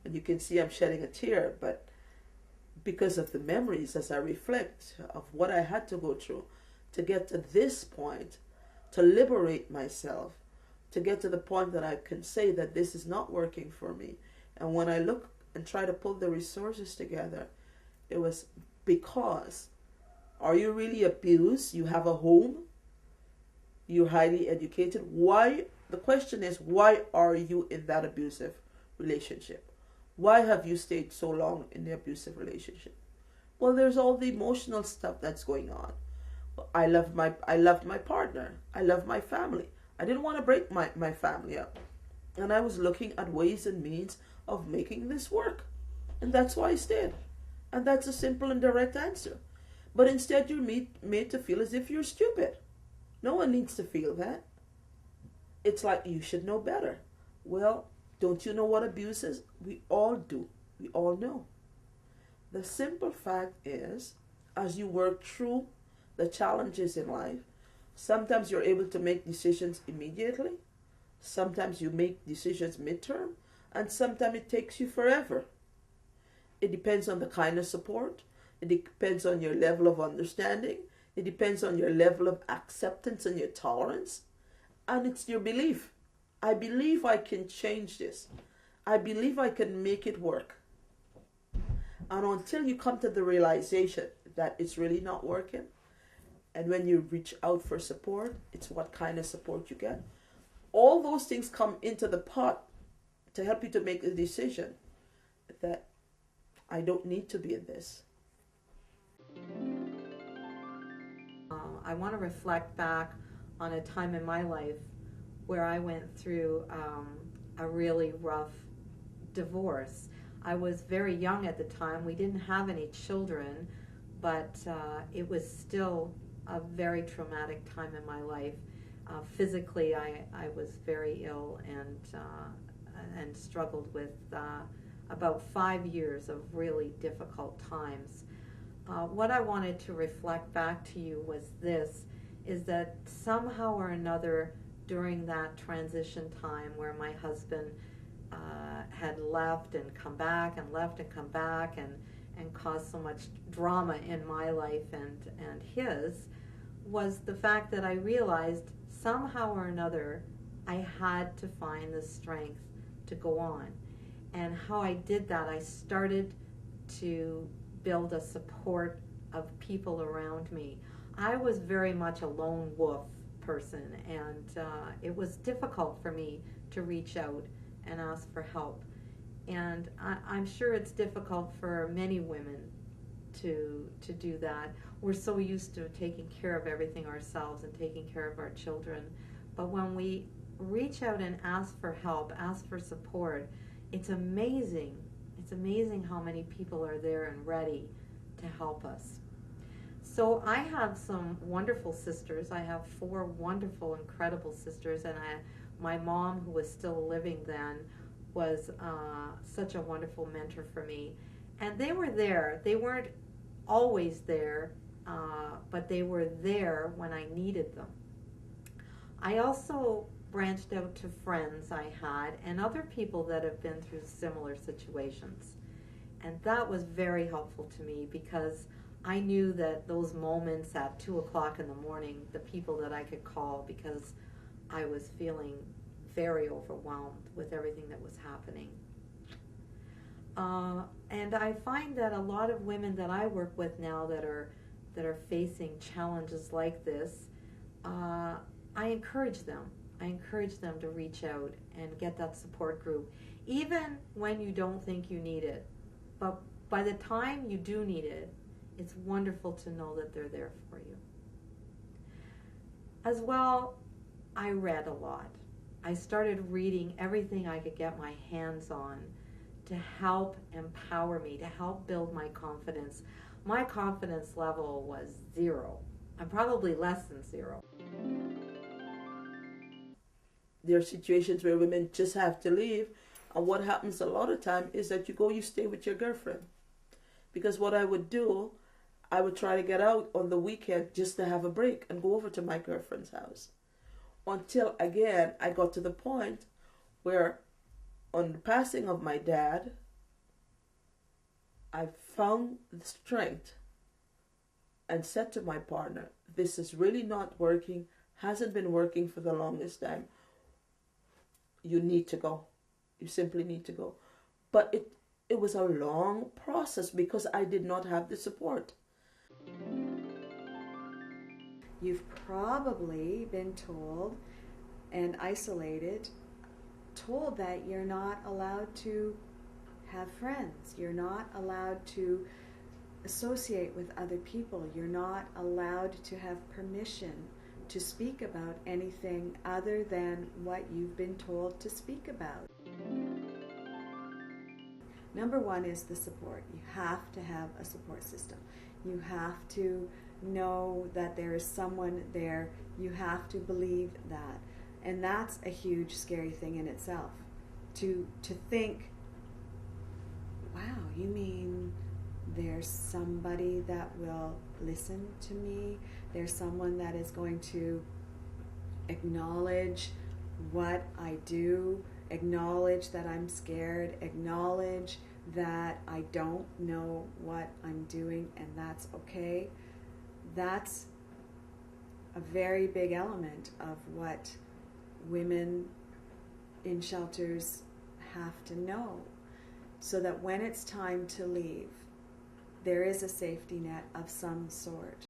And you can see I'm shedding a tear, but because of the memories as I reflect of what I had to go through to get to this point, to liberate myself, to get to the point that I can say that this is not working for me. And when I look and try to pull the resources together, it was because, are you really abused? You have a home? You're highly educated? Why? The question is, why are you in that abusive relationship? Why have you stayed so long in the abusive relationship? Well, there's all the emotional stuff that's going on. I loved my partner. I loved my family. I didn't want to break my family up. And I was looking at ways and means of making this work. And that's why I stayed. And that's a simple and direct answer. But instead you're made to feel as if you're stupid. No one needs to feel that. It's like you should know better. Well, don't you know what abuse is? We all do. We all know. The simple fact is, as you work through the challenges in life, sometimes you're able to make decisions immediately. Sometimes you make decisions midterm. And sometimes it takes you forever. It depends on the kind of support. It depends on your level of understanding. It depends on your level of acceptance and your tolerance. And it's your belief. I believe I can change this. I believe I can make it work. And until you come to the realization that it's really not working, and when you reach out for support, it's what kind of support you get. All those things come into the pot to help you to make the decision that I don't need to be in this. I want to reflect back on a time in my life where I went through a really rough divorce. I was very young at the time. We didn't have any children, but it was still a very traumatic time in my life. Physically, I was very ill and struggled with about 5 years of really difficult times. What I wanted to reflect back to you was this, is that somehow or another during that transition time where my husband had left and come back and left and come back and caused so much drama in my life and his, was the fact that I realized somehow or another I had to find the strength to go on. And how I did that, I started to build a support of people around me. I was very much a lone wolf person, and it was difficult for me to reach out and ask for help. And I'm sure it's difficult for many women to do that. We're so used to taking care of everything ourselves and taking care of our children. But when we reach out and ask for help, ask for support, it's amazing. It's amazing how many people are there and ready to help us. So I have some wonderful sisters. I have 4 wonderful, incredible sisters, and my mom, who was still living then, was such a wonderful mentor for me. And they were there. They weren't always there, but they were there when I needed them. I also branched out to friends I had and other people that have been through similar situations. And that was very helpful to me because I knew that those moments at 2 o'clock in the morning, the people that I could call because I was feeling very overwhelmed with everything that was happening. And I find that a lot of women that I work with now that are facing challenges like this, I encourage them. I encourage them to reach out and get that support group, even when you don't think you need it. But by the time you do need it, it's wonderful to know that they're there for you. As well, I read a lot. I started reading everything I could get my hands on to help empower me, to help build my confidence. My confidence level was 0. I'm probably less than 0. There are situations where women just have to leave, and what happens a lot of time is that you stay with your girlfriend. Because what I would do, I would try to get out on the weekend just to have a break and go over to my girlfriend's house. Until, again, I got to the point where on the passing of my dad, I found the strength and said to my partner, this is really not working, hasn't been working for the longest time. You need to go. You simply need to go. But it was a long process because I did not have the support. You've probably been told and isolated, told that you're not allowed to have friends, you're not allowed to associate with other people, you're not allowed to have permission to speak about anything other than what you've been told to speak about. Number one is the support. You have to have a support system. You have to know that there is someone there. You have to believe that. And that's a huge, scary thing in itself. To think, wow, you mean there's somebody that will listen to me? There's someone that is going to acknowledge what I do, acknowledge that I'm scared, acknowledge that I don't know what I'm doing, and that's okay. That's a very big element of what women in shelters have to know, so that when it's time to leave, there is a safety net of some sort.